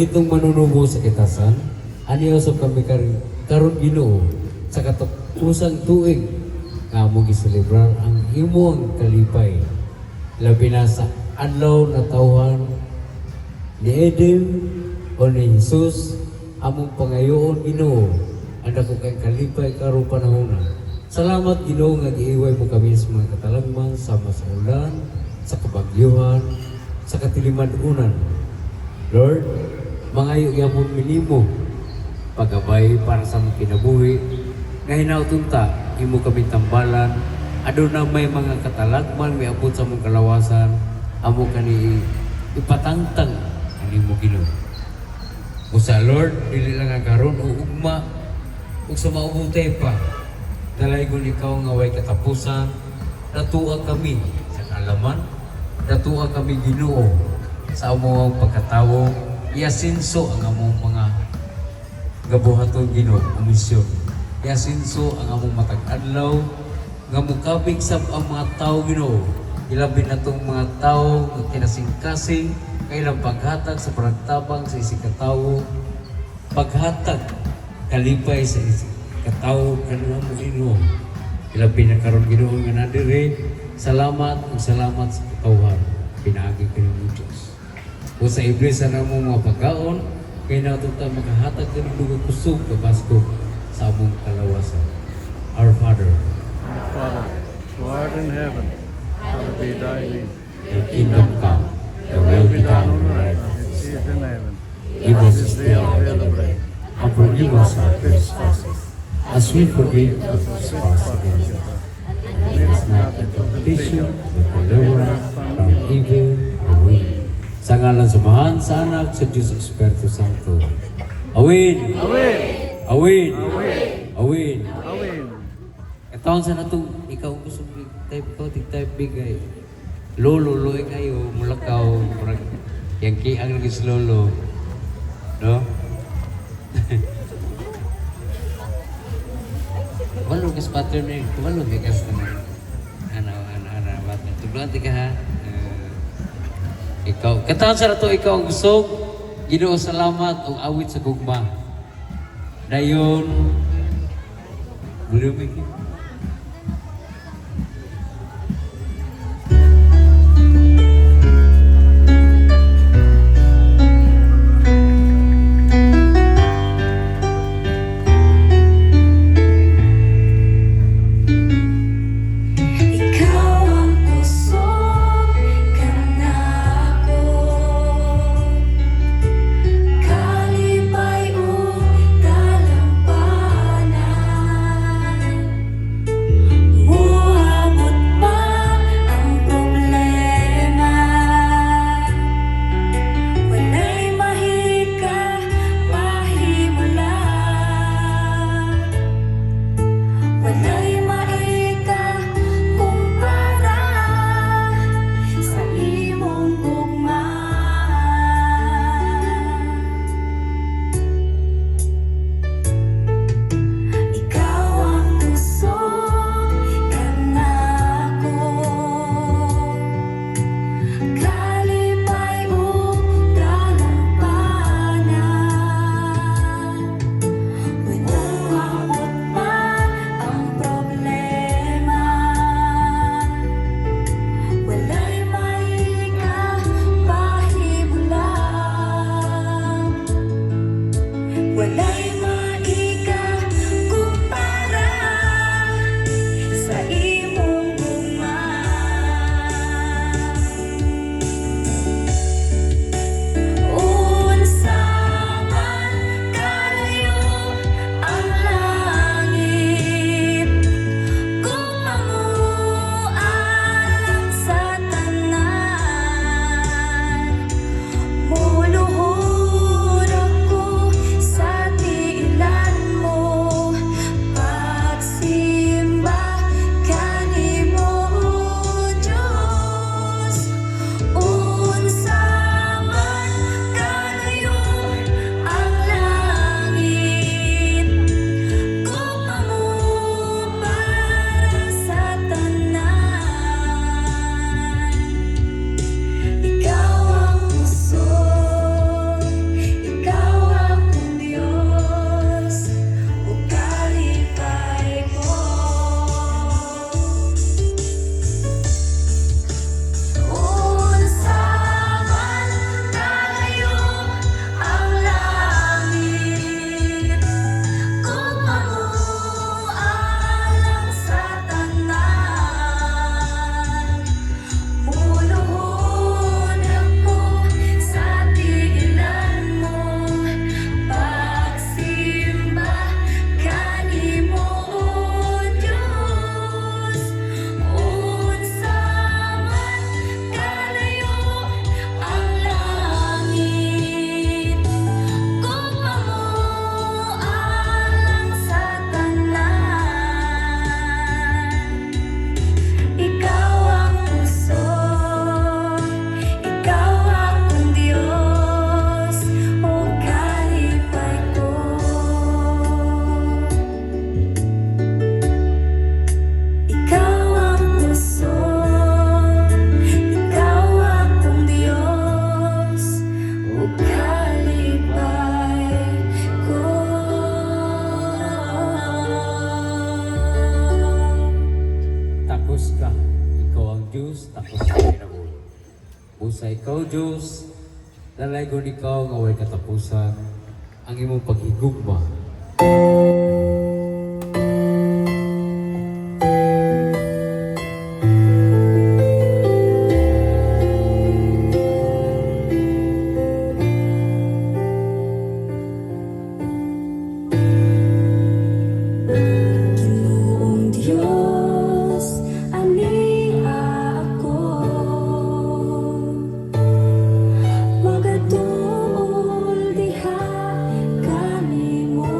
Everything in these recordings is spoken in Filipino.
Itong manunubo sa kitasan, aniyaw kami karon Ginoo sa katapusang tuig nga mo giselebrar ang imong kalipay. Labi na sa adlaw na tawhan ni Eden o ni Jesus among pangayoon Ginoo ang dako kay kalipay karong panahon. Salamat Ginoo nga giiway mo kami sa mga katalagman sama sa ulan, sa kabagyuhan, sa katiliman-unan. Lord, mangayo gyapon minimo pagabay para sa mga kinabuhi nga hinautunta imo kami tambalan aduna may mga katalagman may abot sa mong kalawasan amo kani ipatangtang ani mo Ginoo. Usa Lord dili lang ang karon o ugma ug sa maubutay pa dalaygon ikaw nga way katapusan natuwa kami sa kaalaman natuwa kami Ginoo sa among pagkatawo iasinso ang among mga gabuhaton Ginoo misyon. Iasinso ang among matag adlaw nga mukabig sab ang mga tawo Ginoo. Ilabi na tong mga tawo nga kinasing-kasing kay ilang paghatag sa panagtabang sa isig katawo, paghatag kalipay sa isig katawo kanang mo Ginoo. Ilabi na karon Ginoo nga nadiri. Salamat ug salamat sa katawhan pinaagi kanimo Dios. O sa Iblis na mong mga pagkaon, kaya natin tayo makahatag ka ng lugar kusog kabasko sa among kalawasan. Our Father, who art in heaven, hallowed be thy name. your kingdom come, your will be done on earth As it is in heaven. Give us This this day day our our daily daily bread. bread, and forgive us our trespasses, as we forgive those who trespass against us. And lead us not into temptation, but deliver us from evil. Amen. Sa ngalan sa Mahan, sa Anak, sa Diyos, sa Espiritu Santo. Awin! Awin! Awin! Awin! Awin! Awin! Katawang sa natong ikaw gusto mo type ko, type bigay. Lolo, loy kayo, mulakaw, murag yang kiang lagi sa lolo. No? Walo kas pattern ni, walo kas na. Ano, ba't tuglan ka ha? Ikaw, katawang sa nato ikaw ang gusto, Ginoo salamat o awit sa gugma. Dayon, bulumig. sa ikaw, Diyos, nalaygon ikaw nga way katapusan ang imong paghigugma. Ginoong Diyos, ani ako magatuol diha kanimo.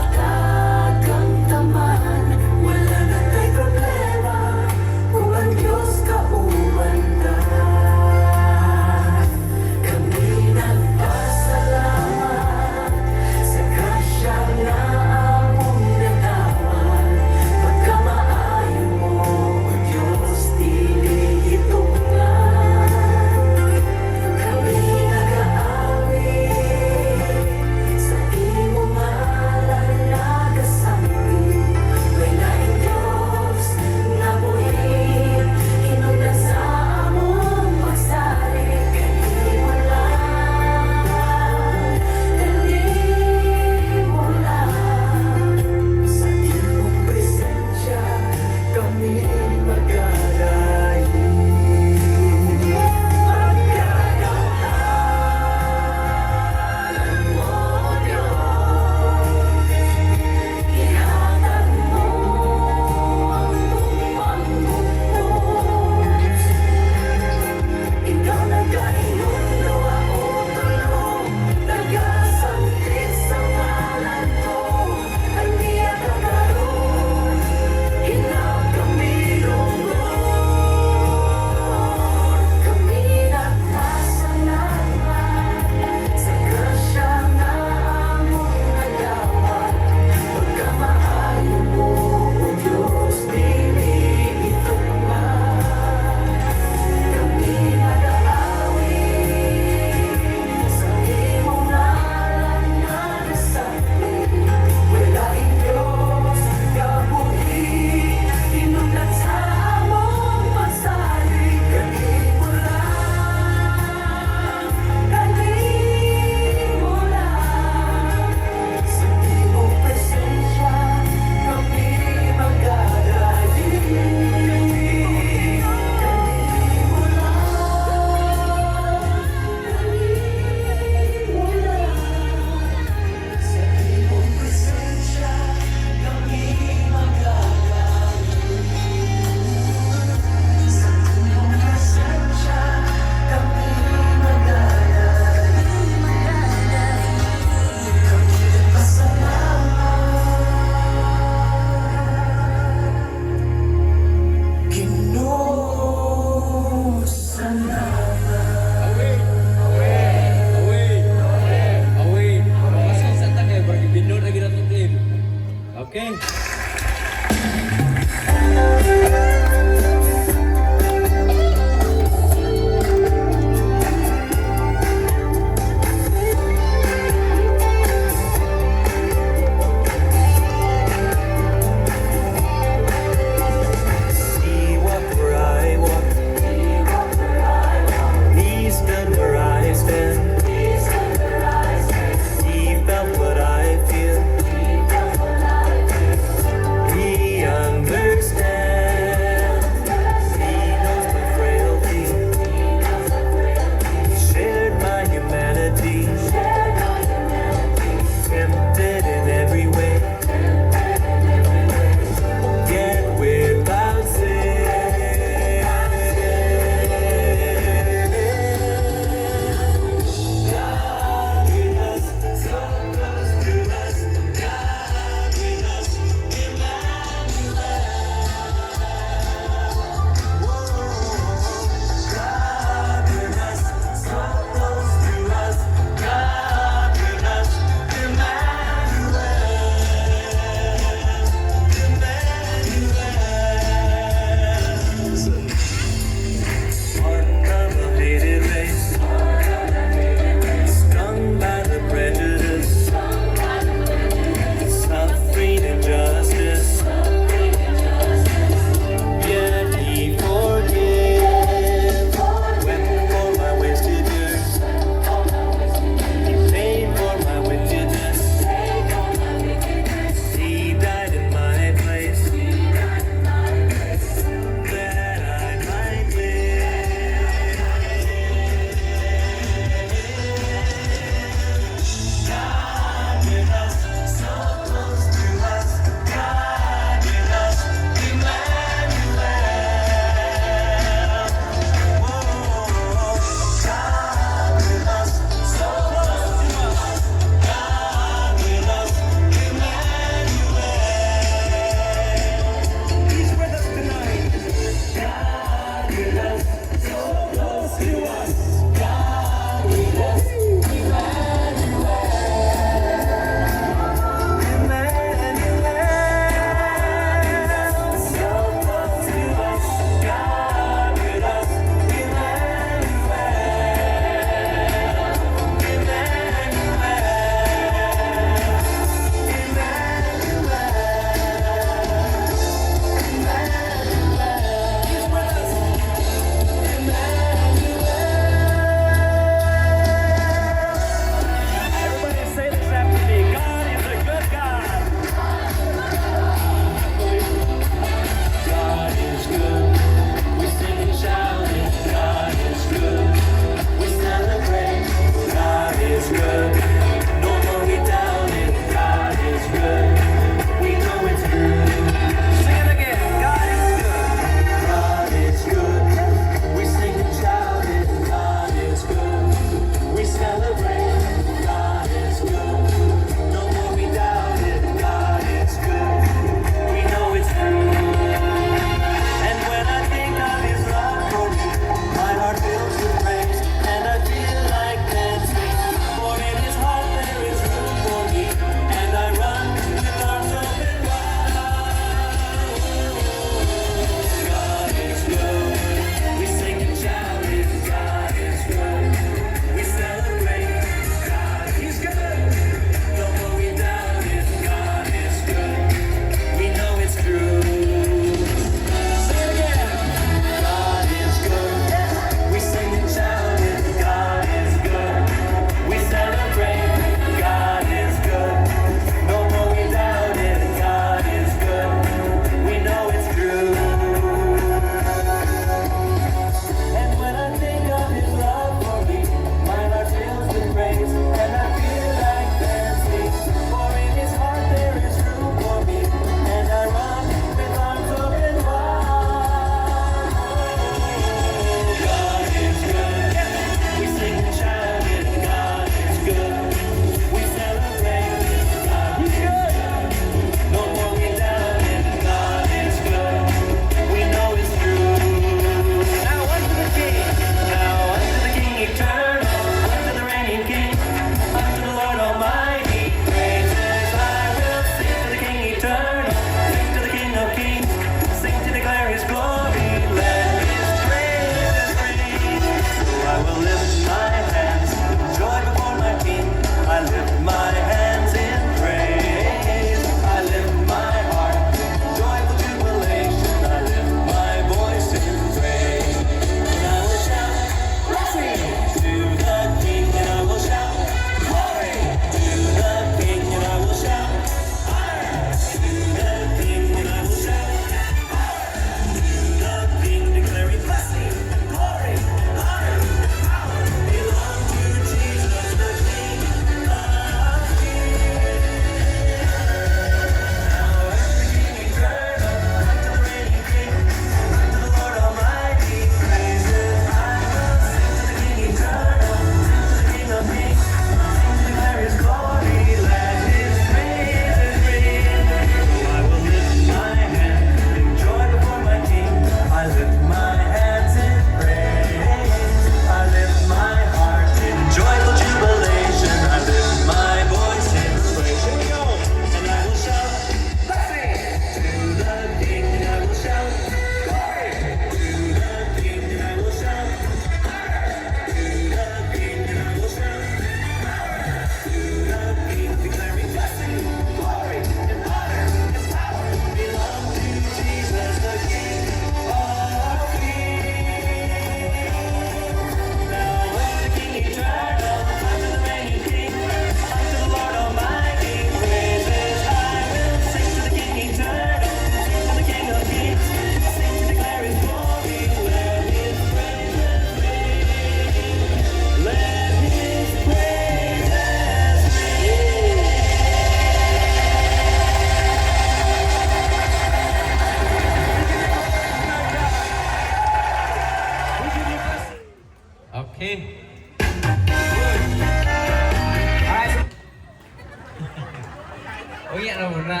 Unya na muna.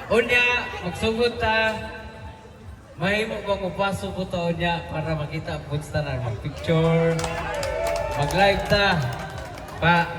Unya, magsugod ta. Mahimo ba mo paso po ta unya para makita po sa tanan. Mag-picture. Mag-live ta. Pa,